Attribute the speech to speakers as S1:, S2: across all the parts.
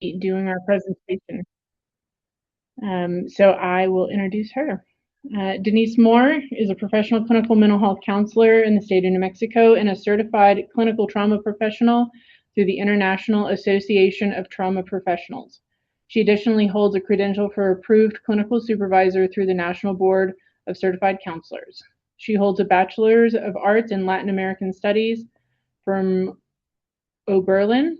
S1: doing our presentation. So I will introduce her. Denise Moore is a professional clinical mental health counselor in the state of New Mexico and a certified clinical trauma professional through the International Association of Trauma Professionals. She additionally holds a credential for approved clinical supervisor through the National Board of Certified Counselors. She holds a Bachelor's of Arts in Latin American Studies from Oberlin.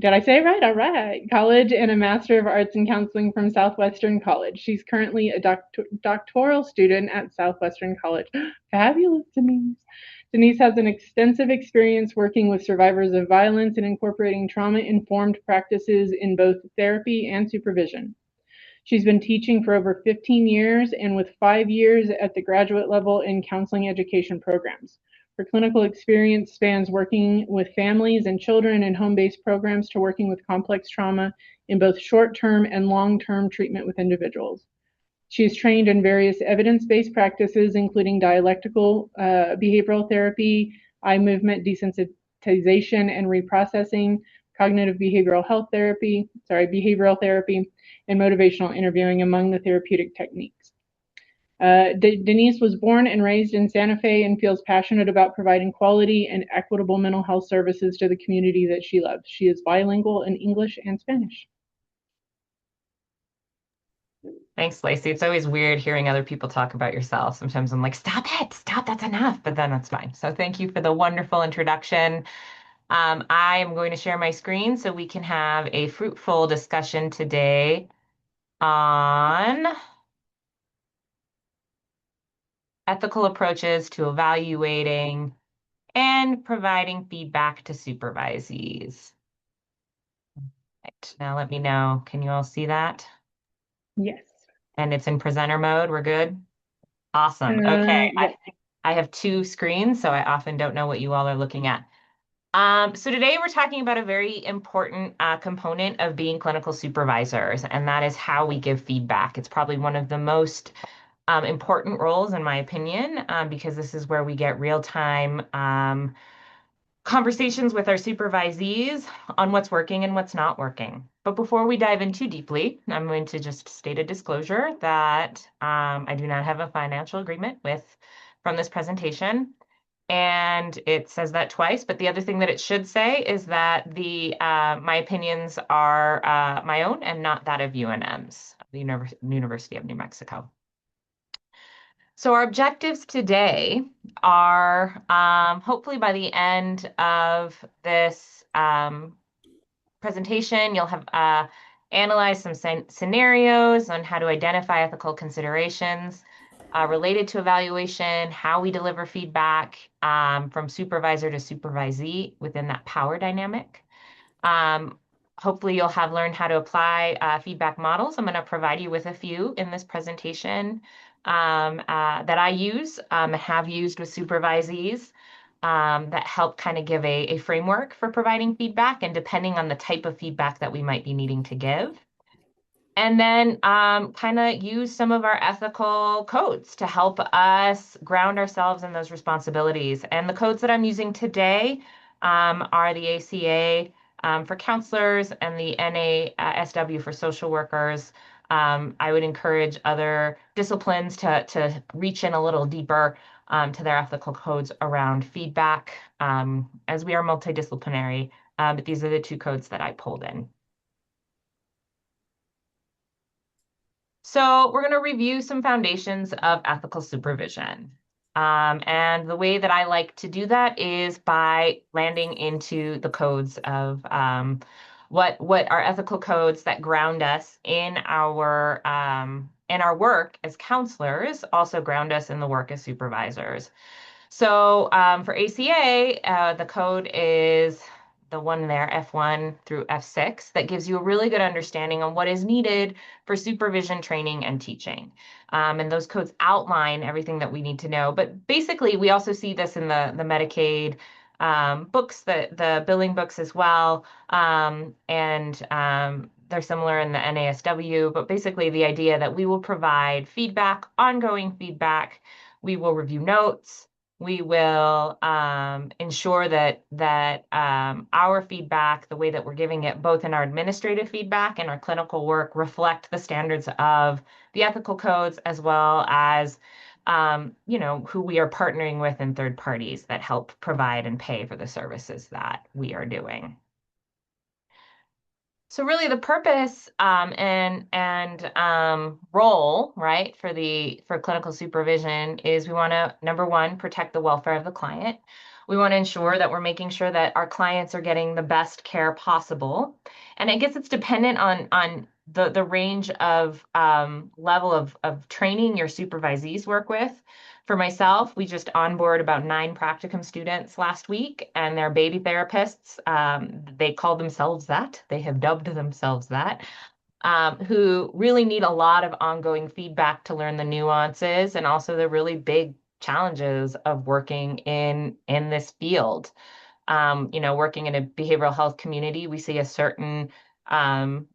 S1: Did I say it right? All right. College and a Master of Arts in Counseling from Southwestern College. She's currently a doctoral student at Southwestern College. Fabulous, Denise. Denise has an extensive experience working with survivors of violence and incorporating trauma-informed practices in both therapy and supervision. She's been teaching for over 15 years and with 5 years at the graduate level in counseling education programs. Her clinical experience spans working with families and children in home-based programs to working with complex trauma in both short-term and long-term treatment with individuals. She is trained in various evidence-based practices, including dialectical behavioral therapy, eye movement desensitization and reprocessing, cognitive behavioral therapy, and motivational interviewing among the therapeutic techniques. Denise was born and raised in Santa Fe and feels passionate about providing quality and equitable mental health services to the community that she loves. She is bilingual in English and Spanish.
S2: Thanks, Lacey. It's always weird hearing other people talk about yourself. Sometimes I'm like, stop it, stop, that's enough. But then that's fine. So thank you for the wonderful introduction. I am going to share my screen so we can have a fruitful discussion today on ethical approaches to evaluating and providing feedback to supervisees. Right, now let me know. Can you all see that?
S1: Yes.
S2: And it's in presenter mode. We're good? Awesome. Okay.
S1: Yes.
S2: I have two screens, so I often don't know what you all are looking at. So today we're talking about a very important component of being clinical supervisors, and that is how we give feedback. It's probably one of the most important roles, in my opinion, because this is where we get real-time conversations with our supervisees on what's working and what's not working. But before we dive in too deeply, I'm going to just state a disclosure that I do not have a financial agreement from this presentation. And it says that twice, but the other thing that it should say is that my opinions are my own and not that of UNM's, the University of New Mexico. So our objectives today are hopefully by the end of this presentation, you'll have analyzed some scenarios on how to identify ethical considerations related to evaluation, how we deliver feedback from supervisor to supervisee within that power dynamic. Hopefully you'll have learned how to apply feedback models. I'm going to provide you with a few in this presentation that I use, have used with supervisees that help kind of give a framework for providing feedback and depending on the type of feedback that we might be needing to give. And then kind of use some of our ethical codes to help us ground ourselves in those responsibilities. And the codes that I'm using today are the ACA for counselors and the NASW for social workers. I would encourage other disciplines to reach in a little deeper to their ethical codes around feedback, as we are multidisciplinary, but these are the two codes that I pulled in. So we're going to review some foundations of ethical supervision. And the way that I like to do that is by landing into the codes of what are ethical codes that ground us in our work as counselors, also ground us in the work as supervisors. So for ACA, the code is the one there, F1 through F6, that gives you a really good understanding on what is needed for supervision, training, and teaching. And those codes outline everything that we need to know. But basically, we also see this in the Medicaid books, the billing books as well. They're similar in the NASW, but basically the idea that we will provide feedback, ongoing feedback. We will review notes. We will ensure that our feedback, the way that we're giving it, both in our administrative feedback and our clinical work, reflect the standards of the ethical codes, as well as who we are partnering with and third parties that help provide and pay for the services that we are doing. So really the purpose and role, right, for clinical supervision is we want to, number one, protect the welfare of the client. We want to ensure that we're making sure that our clients are getting the best care possible. And I guess it's dependent on the range of level of training your supervisees work with. For myself, we just onboard about 9 practicum students last week, and they're baby therapists. They call themselves that. They have dubbed themselves that, who really need a lot of ongoing feedback to learn the nuances and also the really big challenges of working in this field. Working in a behavioral health community, we see a certain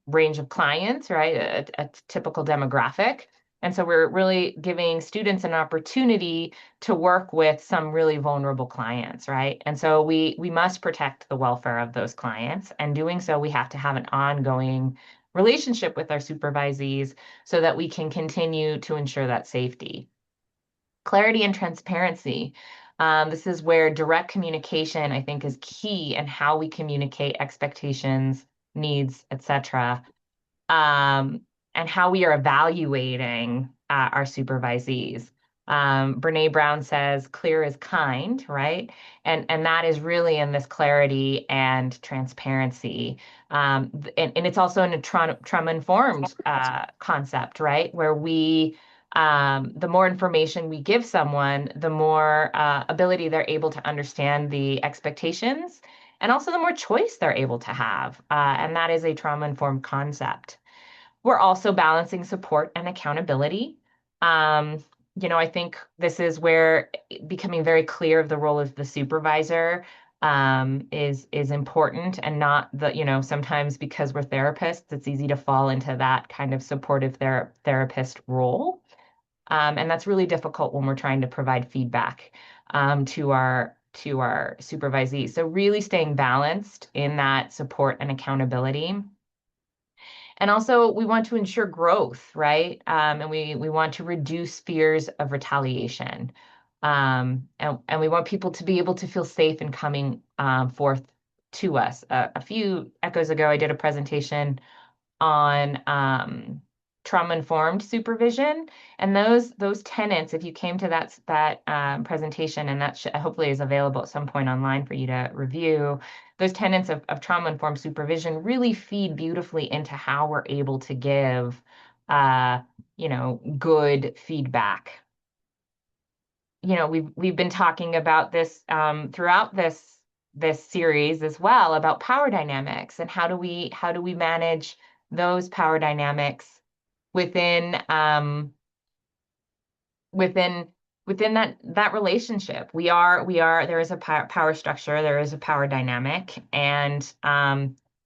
S2: range of clients, right? A typical demographic. And so we're really giving students an opportunity to work with some really vulnerable clients, right? And so we must protect the welfare of those clients. And doing so, we have to have an ongoing relationship with our supervisees so that we can continue to ensure that safety. Clarity and transparency. This is where direct communication, I think, is key, and how we communicate expectations, needs, etc., and how we are evaluating our supervisees. Brene Brown says, "Clear is kind," right? And that is really in this clarity and transparency. And it's also in a trauma-informed concept, right? Where the more information we give someone, the more ability they're able to understand the expectations, and also the more choice they're able to have. And that is a trauma-informed concept. We're also balancing support and accountability. Um, I think this is where becoming very clear of the role of the supervisor is important, and not sometimes because we're therapists, it's easy to fall into that kind of supportive therapist role. And that's really difficult when we're trying to provide feedback to our supervisees. So really staying balanced in that support and accountability. And also, we want to ensure growth, right? And we want to reduce fears of retaliation. And we want people to be able to feel safe in coming forth to us. A few echoes ago, I did a presentation on trauma-informed supervision, and those tenets, if you came to that presentation, and that hopefully is available at some point online for you to review, those tenets of trauma-informed supervision really feed beautifully into how we're able to give good feedback. We've been talking about this throughout this series as well, about power dynamics, and how do we manage those power dynamics within within that relationship. There is a power structure, there is a power dynamic, and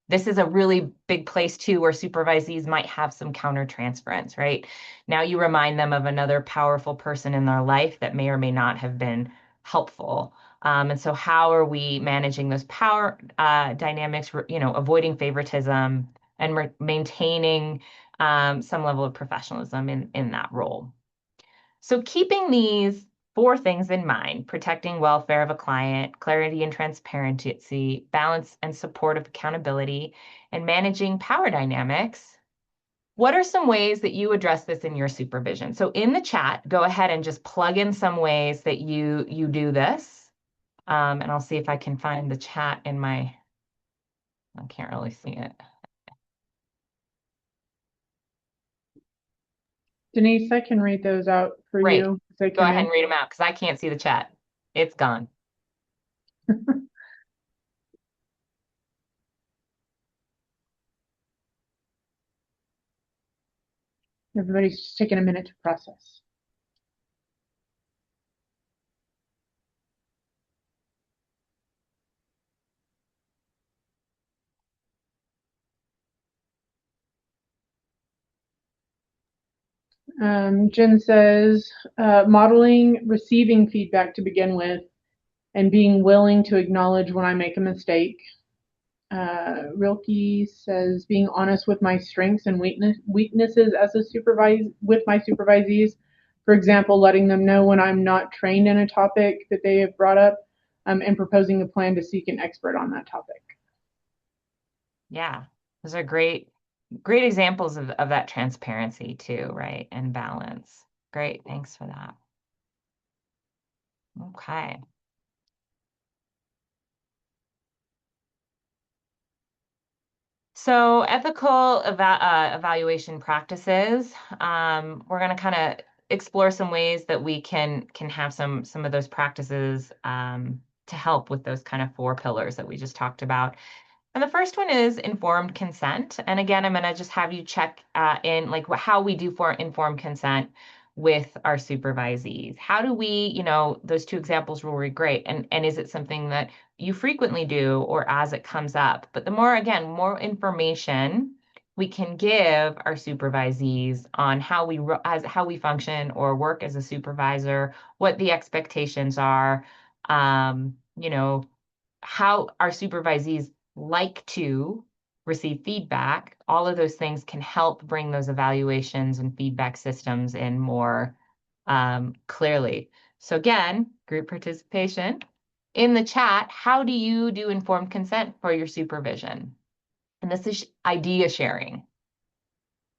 S2: this is a really big place too, where supervisees might have some countertransference, right? Now you remind them of another powerful person in their life that may or may not have been helpful. And so how are we managing those power dynamics, avoiding favoritism and maintaining some level of professionalism in that role? So keeping these 4 things in mind: protecting welfare of a client, clarity and transparency, balance and support of accountability, and managing power dynamics, what are some ways that you address this in your supervision? So in the chat, go ahead and just plug in some ways that you do this. And I'll see if I can find the chat I can't really see it.
S1: Denise, I can read those out for
S2: Great.
S1: you.
S2: Go ahead and read them out, because I can't see the chat. It's gone.
S1: Everybody's just taking a minute to process. Jen says, modeling receiving feedback to begin with and being willing to acknowledge when I make a mistake. Rilke says, being honest with my strengths and weaknesses as a with my supervisees. For example, letting them know when I'm not trained in a topic that they have brought up, and proposing a plan to seek an expert on that topic.
S2: Yeah, those are great examples of that transparency too, right? And balance. Great, thanks for that. Okay. So ethical evaluation practices, we're going to kind of explore some ways that we can have some of those practices to help with those kind of four pillars that we just talked about. And the first one is informed consent. And again, I'm going to just have you check in like how we do for informed consent with our supervisees. How do we, those two examples were great. And is it something that you frequently do or as it comes up? But the more, again, more information we can give our supervisees on how we function or work as a supervisor, what the expectations are, how our supervisees like to receive feedback, all of those things can help bring those evaluations and feedback systems in more clearly. So again, group participation. In the chat, how do you do informed consent for your supervision? And this is idea sharing.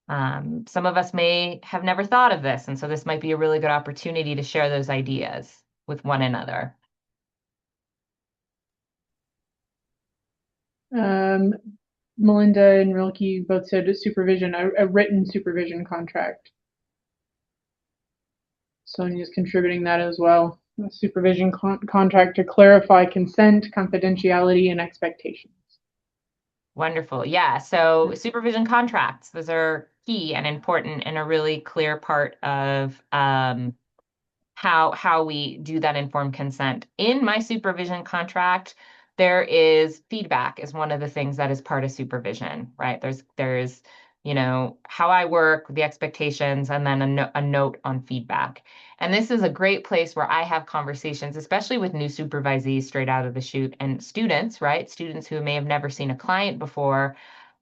S2: Some of us may have never thought of this, and so this might be a really good opportunity to share those ideas with one another.
S1: Melinda and Rilke both said supervision, a written supervision contract. Sonia's contributing that as well. A supervision contract to clarify consent, confidentiality, and expectations.
S2: Wonderful. Yeah. So supervision contracts, those are key and important and a really clear part of how we do that informed consent. In my supervision contract, there is feedback is one of the things that is part of supervision, right? There's how I work, the expectations, and then a note on feedback. And this is a great place where I have conversations, especially with new supervisees straight out of the chute and students, right? Students who may have never seen a client before.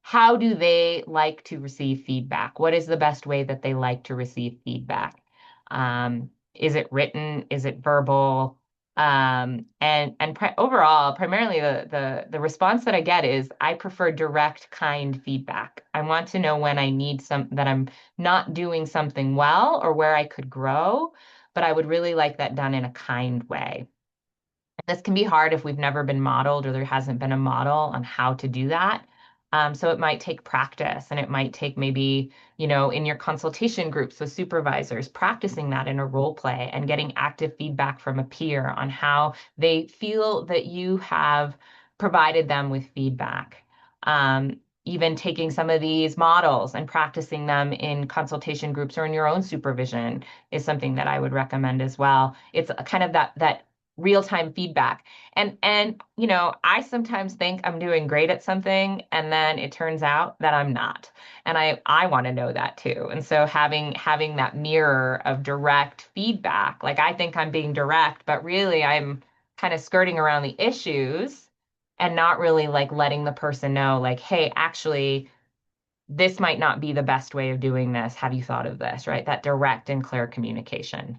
S2: How do they like to receive feedback? What is the best way that they like to receive feedback? Is it written? Is it verbal? Overall, primarily the response that I get is I prefer direct, kind feedback. I want to know when I need that I'm not doing something well or where I could grow, but I would really like that done in a kind way. This can be hard if we've never been modeled or there hasn't been a model on how to do that. So it might take practice and it might take maybe, in your consultation groups with supervisors, practicing that in a role play and getting active feedback from a peer on how they feel that you have provided them with feedback. Even taking some of these models and practicing them in consultation groups or in your own supervision is something that I would recommend as well. It's kind of that real-time feedback. And I sometimes think I'm doing great at something and then it turns out that I'm not. And I want to know that too. And so having that mirror of direct feedback, like I think I'm being direct, but really I'm kind of skirting around the issues and not really like letting the person know like, hey, actually this might not be the best way of doing this. Have you thought of this, right? That direct and clear communication.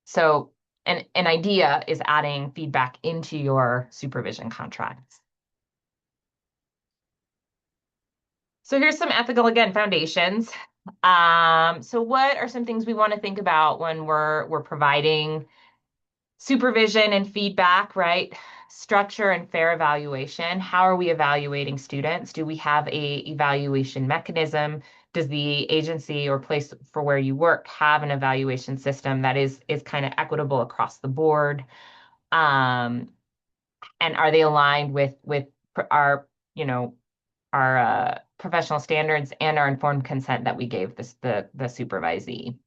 S2: So an idea is adding feedback into your supervision contracts. So here's some ethical, again, foundations. So what are some things we want to think about when we're providing supervision and feedback, right? Structure and fair evaluation. How are we evaluating students? Do we have a evaluation mechanism? Does the agency or place for where you work have an evaluation system that is kind of equitable across the board? And are they aligned with our, our professional standards and our informed consent that we gave the supervisee?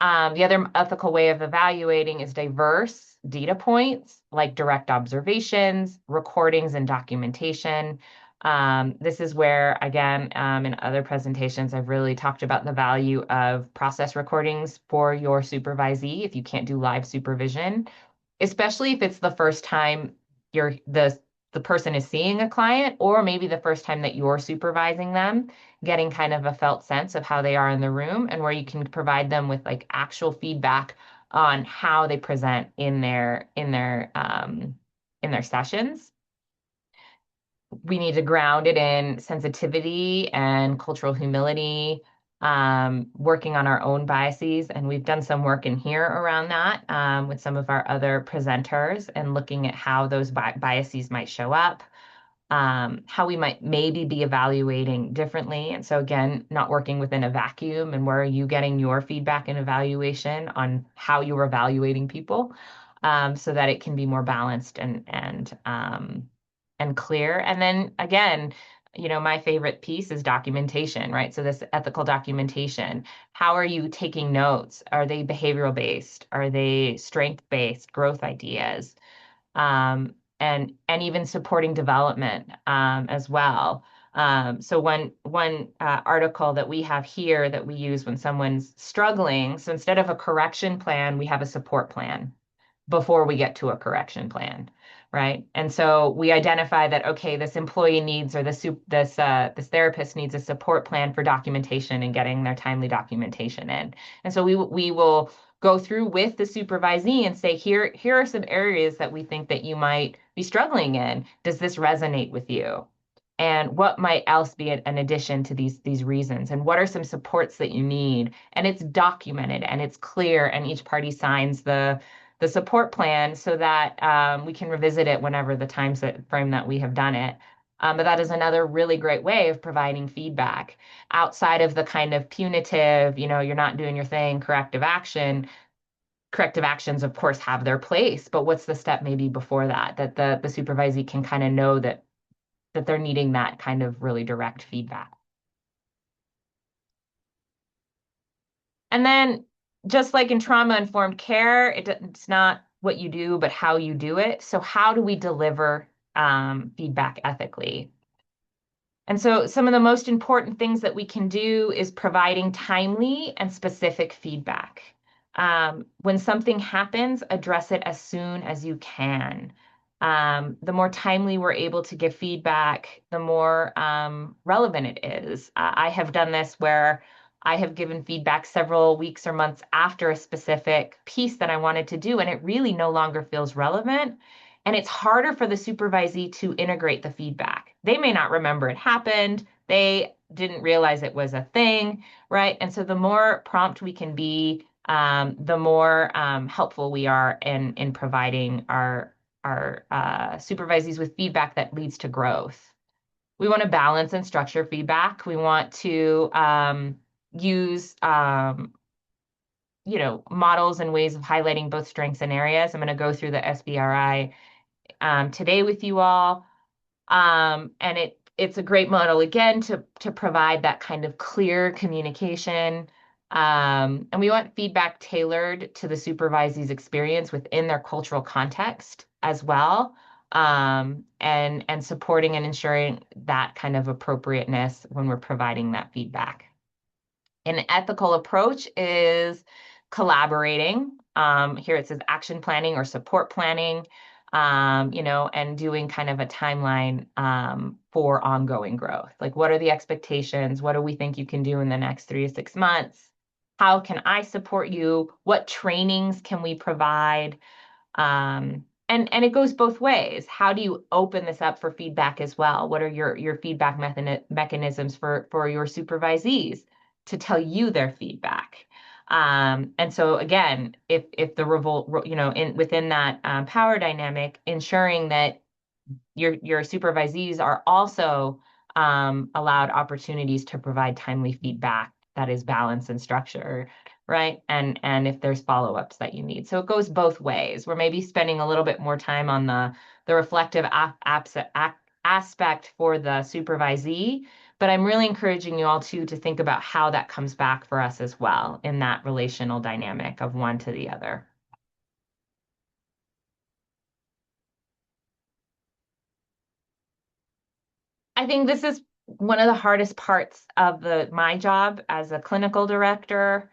S2: The other ethical way of evaluating is diverse data points like direct observations, recordings, and documentation. This is where, again, in other presentations, I've really talked about the value of process recordings for your supervisee if you can't do live supervision, especially if it's the first time you're the person is seeing a client, or maybe the first time that you're supervising them, getting kind of a felt sense of how they are in the room and where you can provide them with like actual feedback on how they present in their sessions. We need to ground it in sensitivity and cultural humility, working on our own biases. And we've done some work in here around that with some of our other presenters and looking at how those biases might show up, how we might maybe be evaluating differently. And so, again, not working within a vacuum, and where are you getting your feedback and evaluation on how you're evaluating people, so that it can be more balanced and clear. And then again, my favorite piece is documentation, right? So this ethical documentation, how are you taking notes? Are they behavioral based? Are they strength based, growth ideas? And even supporting development as well. So one article that we have here that we use when someone's struggling, so instead of a correction plan, we have a support plan before we get to a correction plan, right? And so we identify that, okay, this employee needs, or this therapist needs a support plan for documentation and getting their timely documentation in. And so we will go through with the supervisee and say, here are some areas that we think that you might be struggling in. Does this resonate with you? And what might else be an addition to these reasons? And what are some supports that you need? And it's documented and it's clear, and each party signs the support plan so that we can revisit it whenever the frame that we have done it. But that is another really great way of providing feedback outside of the kind of punitive, you're not doing your thing, corrective action. Corrective actions, of course, have their place, but what's the step maybe before that, that the supervisee can kind of know that they're needing that kind of really direct feedback. And then just like in trauma-informed care, it's not what you do, but how you do it. So how do we deliver feedback ethically? And so some of the most important things that we can do is providing timely and specific feedback. When something happens, address it as soon as you can. The more timely we're able to give feedback, the more relevant it is. I have done this where I have given feedback several weeks or months after a specific piece that I wanted to do, and it really no longer feels relevant. And it's harder for the supervisee to integrate the feedback. They may not remember it happened. They didn't realize it was a thing, right? And so the more prompt we can be, the more helpful we are in providing our supervisees with feedback that leads to growth. We want to balance and structure feedback. We want to use models and ways of highlighting both strengths and areas. I'm going to go through the SBRI today with you all. And it's a great model, again, to provide that kind of clear communication. And we want feedback tailored to the supervisee's experience within their cultural context as well, and supporting and ensuring that kind of appropriateness when we're providing that feedback. An ethical approach is collaborating. Here it says action planning or support planning, and doing kind of a timeline for ongoing growth. Like, what are the expectations? What do we think you can do in the next 3 to 6 months? How can I support you? What trainings can we provide? And it goes both ways. How do you open this up for feedback as well? What are your feedback mechanisms for your supervisees to tell you their feedback? And so again, if the revolt, within that power dynamic, ensuring that your supervisees are also allowed opportunities to provide timely feedback that is balanced and structured, right? And if there's follow-ups that you need. So it goes both ways. We're maybe spending a little bit more time on the reflective aspect for the supervisee, but I'm really encouraging you all to think about how that comes back for us as well in that relational dynamic of one to the other. I I think this is one of the hardest parts of my job as a clinical director,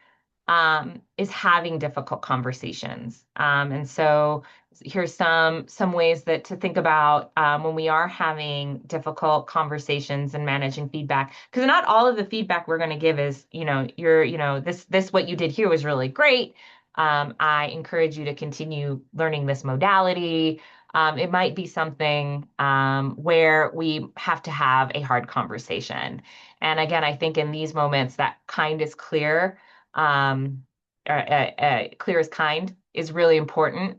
S2: is having difficult conversations. And so here's some ways that to think about when we are having difficult conversations and managing feedback, because not all of the feedback we're going to give is, this what you did here was really great. I encourage you to continue learning this modality. It might be something where we have to have a hard conversation. And again, I think in these moments, that kind is clear. Clear as kind is really important.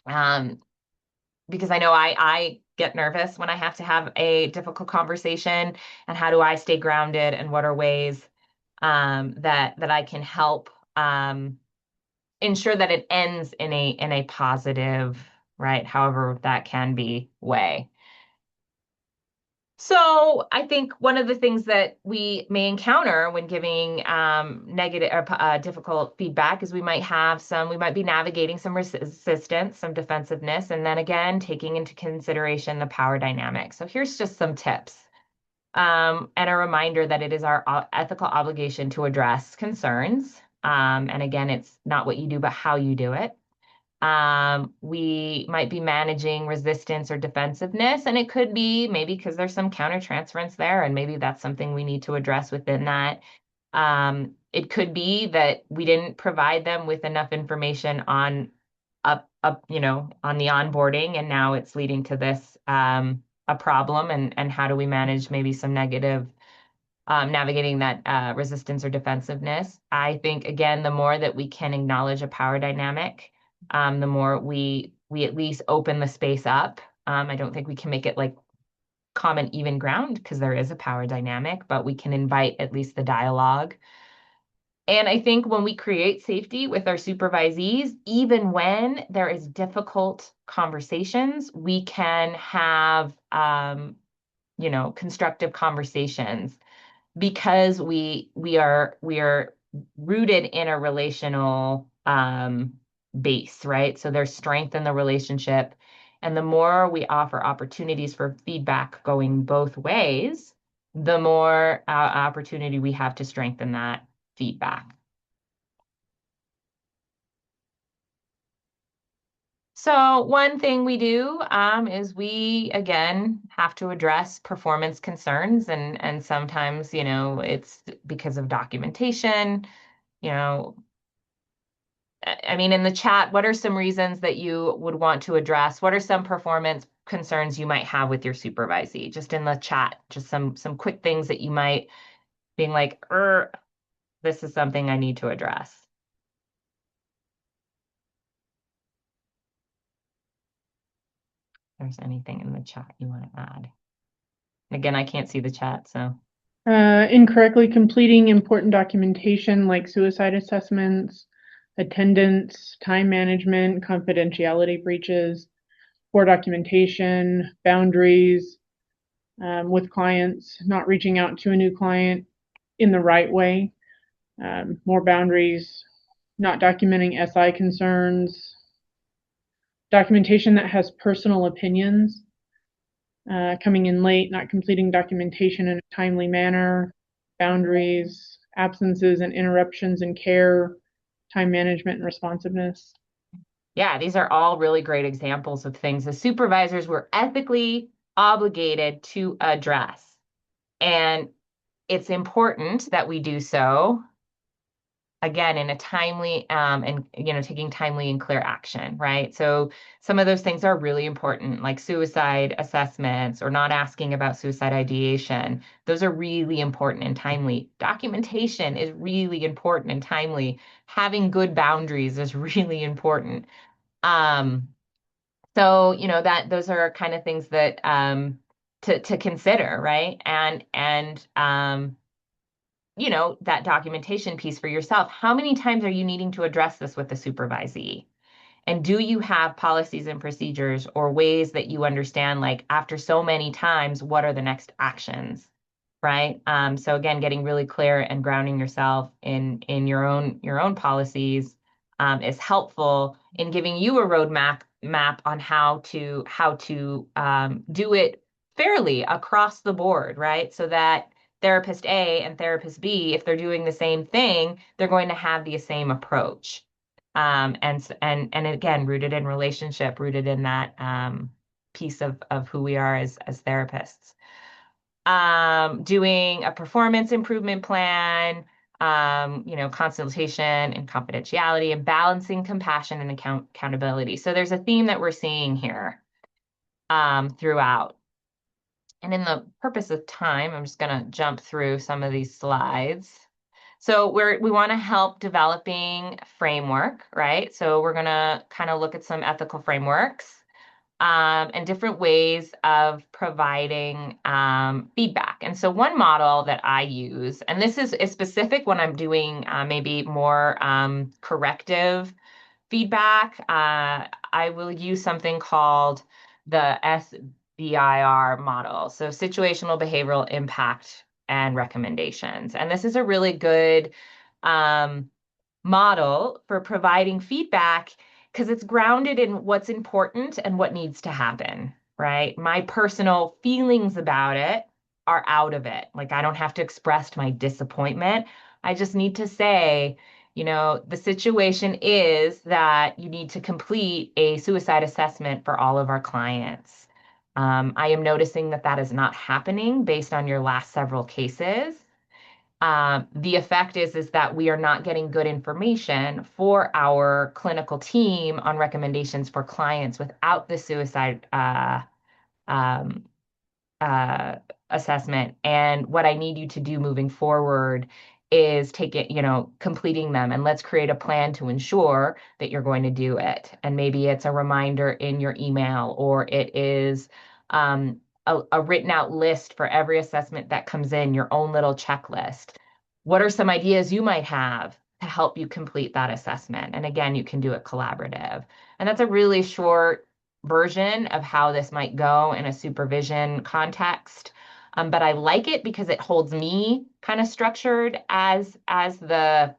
S2: Um, because I know I get nervous when I have to have a difficult conversation, and how do I stay grounded, and what are ways that I can help ensure that it ends in a positive, right, however that can be, way. So I think one of the things that we may encounter when giving negative or difficult feedback is we might be navigating some resistance, some defensiveness, and then again, taking into consideration the power dynamic. So here's just some tips. And a reminder that it is our ethical obligation to address concerns. And again, it's not what you do, but how you do it. We might be managing resistance or defensiveness, and it could be maybe because there's some countertransference there, and maybe that's something we need to address within that. It could be that we didn't provide them with enough information on on the onboarding, and now it's leading to this a problem, and how do we manage maybe some negative navigating that resistance or defensiveness. I think, again, the more that we can acknowledge a power dynamic, the more we at least open the space up. I don't think we can make it like common even ground because there is a power dynamic, but we can invite at least the dialogue. And I think when we create safety with our supervisees, even when there is difficult conversations, we can have, constructive conversations because we are rooted in a relational base, right? So there's strength in the relationship. And the more we offer opportunities for feedback going both ways, the more opportunity we have to strengthen that feedback. So one thing we do is we again have to address performance concerns, and sometimes it's because of documentation. You know, I mean, in the chat, what are some reasons that you would want to address? What are some performance concerns you might have with your supervisee? Just in the chat, just some quick things that you might being like, this is something I need to address. If there's anything in the chat you want to add. Again, I can't see the chat, so.
S1: Incorrectly completing important documentation like suicide assessments, attendance, time management, confidentiality breaches, poor documentation, boundaries with clients, not reaching out to a new client in the right way, more boundaries, not documenting SI concerns, documentation that has personal opinions, coming in late, not completing documentation in a timely manner, boundaries, absences and interruptions in care, time management and responsiveness.
S2: Yeah, these are all really great examples of things the supervisors were ethically obligated to address. And it's important that we do so, again, in a timely and taking timely and clear action, right? So some of those things are really important, like suicide assessments or not asking about suicide ideation. Those are really important and timely. Documentation is really important and timely. Having good boundaries is really important. So that those are kind of things that to consider, right? And that documentation piece for yourself. How many times are you needing to address this with the supervisee? And do you have policies and procedures or ways that you understand, like after so many times, what are the next actions? Right. So again, getting really clear and grounding yourself in your own policies is helpful in giving you a roadmap on how to do it fairly across the board, right? So that therapist A and therapist B, if they're doing the same thing, they're going to have the same approach. And again, rooted in relationship, rooted in that piece of who we are as therapists. Doing a performance improvement plan, consultation and confidentiality, and balancing compassion and accountability. So there's a theme that we're seeing here throughout. And in the purpose of time, I'm just going to jump through some of these slides. So we want to help developing framework, right? So we're going to kind of look at some ethical frameworks and different ways of providing feedback. And so one model that I use, and this is specific when I'm doing maybe more corrective feedback, I will use something called the SBIR model. So situational behavioral impact and recommendations. And this is a really good model for providing feedback because it's grounded in what's important and what needs to happen, right? My personal feelings about it are out of it. Like I don't have to express my disappointment. I just need to say, the situation is that you need to complete a suicide assessment for all of our clients. I am noticing that that is not happening based on your last several cases. The effect is that we are not getting good information for our clinical team on recommendations for clients without the suicide um, uh, assessment. And what I need you to do moving forward is take it, completing them, and let's create a plan to ensure that you're going to do it. And maybe it's a reminder in your email, or it is a written out list for every assessment that comes in, your own little checklist. What are some ideas you might have to help you complete that assessment? And again, you can do it collaborative. And that's a really short version of how this might go in a supervision context. But I like it because it holds me kind of structured as the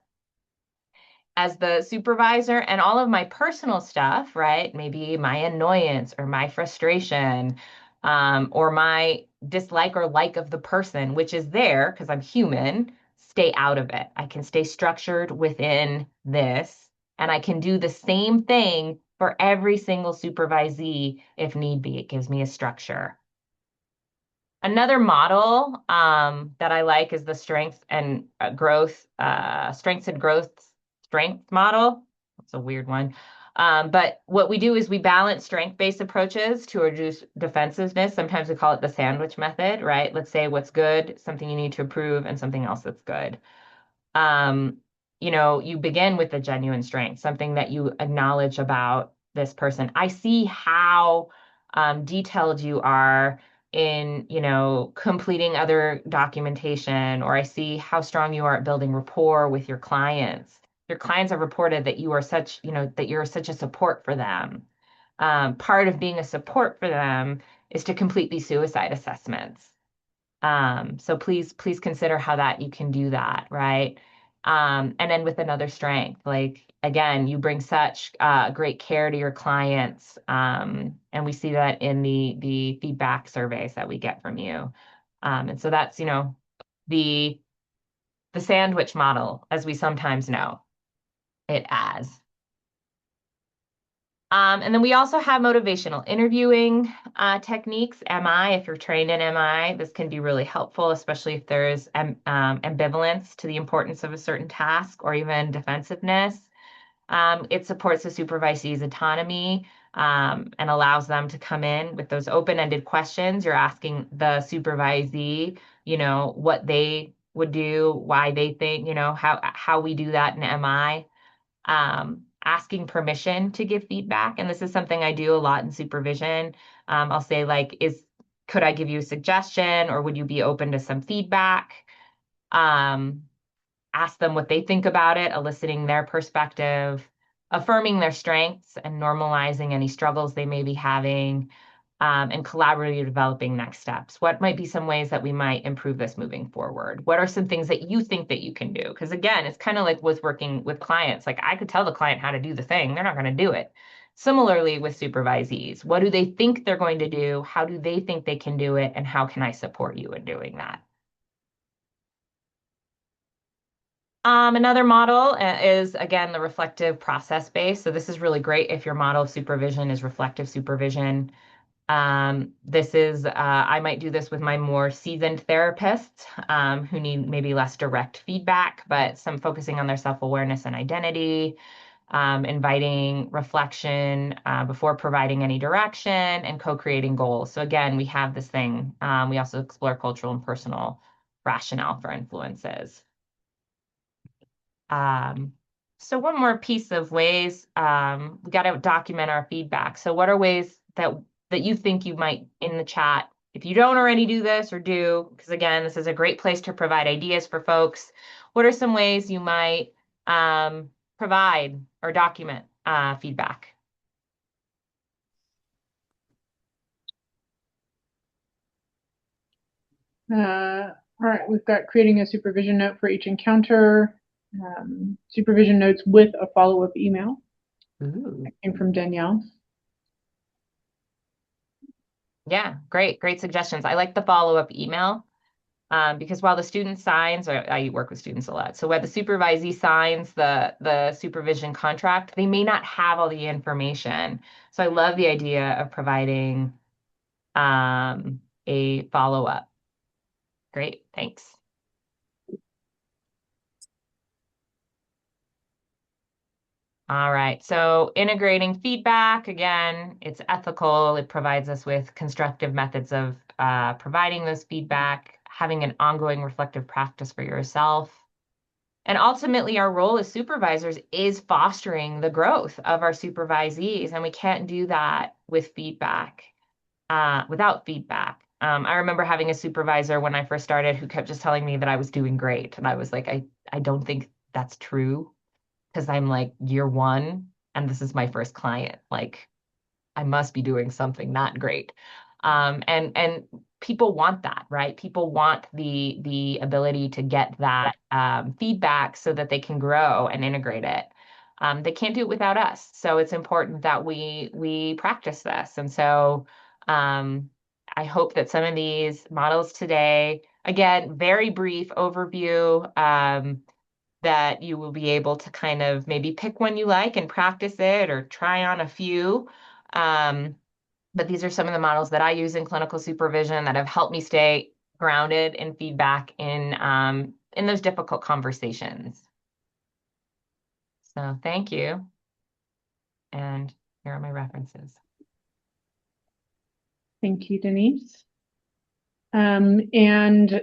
S2: supervisor, and all of my personal stuff, right? Maybe my annoyance or my frustration, or my dislike or like of the person, which is there because I'm human, stay out of it. I can stay structured within this, and I can do the same thing for every single supervisee if need be. It gives me a structure. Another model that I like is the strengths and growth strength model. It's a weird one. But what we do is we balance strength-based approaches to reduce defensiveness. Sometimes we call it the sandwich method, right? Let's say what's good, something you need to improve, and something else that's good. You begin with the genuine strength, something that you acknowledge about this person. I see how detailed you are in, completing other documentation, or I see how strong you are at building rapport with your clients. Your clients have reported that that you're such a support for them. Part of being a support for them is to complete these suicide assessments. So please consider how that you can do that, right? And then with another strength, like again, you bring such great care to your clients, and we see that in the feedback surveys that we get from you. And so that's the the sandwich model, as we sometimes know it as. And then we also have motivational interviewing techniques, MI. If you're trained in MI, this can be really helpful, especially if there's ambivalence to the importance of a certain task or even defensiveness. It supports the supervisee's autonomy and allows them to come in with those open-ended questions. You're asking the supervisee, what they would do, why they think, how we do that in MI. Asking permission to give feedback. And this is something I do a lot in supervision. I'll say like, could I give you a suggestion, or would you be open to some feedback? Ask them what they think about it, eliciting their perspective, affirming their strengths and normalizing any struggles they may be having, and collaboratively developing next steps. What might be some ways that we might improve this moving forward? What are some things that you think that you can do? Because again, it's kind of like with working with clients. Like I could tell the client how to do the thing, they're not going to do it. Similarly with supervisees, what do they think they're going to do? How do they think they can do it? And how can I support you in doing that? Another model is, again, the reflective process base. So this is really great if your model of supervision is reflective supervision. I might do this with my more seasoned therapists who need maybe less direct feedback, but some focusing on their self-awareness and identity, inviting reflection before providing any direction, and co-creating goals. So again, we have this thing. We also explore cultural and personal rationale for influences. Um, so one more piece of ways we got to document our feedback. So what are ways that you think you might in the chat, if you don't already do this or do, because again, this is a great place to provide ideas for folks. What are some ways you might provide or document feedback?
S1: All right, we've got creating a supervision note for each encounter, supervision notes with a follow-up email.
S2: Ooh.
S1: That came from Danielle.
S2: Yeah, great suggestions. I like the follow-up email. Because while the student signs, or I work with students a lot, so when the supervisee signs the supervision contract, they may not have all the information. So I love the idea of providing a follow-up. Great, thanks. All right, so integrating feedback, again, it's ethical. It provides us with constructive methods of providing this feedback, having an ongoing reflective practice for yourself. And ultimately, our role as supervisors is fostering the growth of our supervisees, and we can't do that with feedback, without feedback. I remember having a supervisor when I first started who kept just telling me that I was doing great, and I was like, I don't think that's true because I'm like year one, and this is my first client. Like, I must be doing something not great. And people want that, right? People want the ability to get that feedback so that they can grow and integrate it. They can't do it without us, so it's important that we practice this. And so I hope that some of these models today, again, very brief overview. That you will be able to kind of maybe pick one you like and practice it or try on a few. Um, but these are some of the models that I use in clinical supervision that have helped me stay grounded in feedback in those difficult conversations. So thank you. And here are my references.
S1: Thank you, Denise. And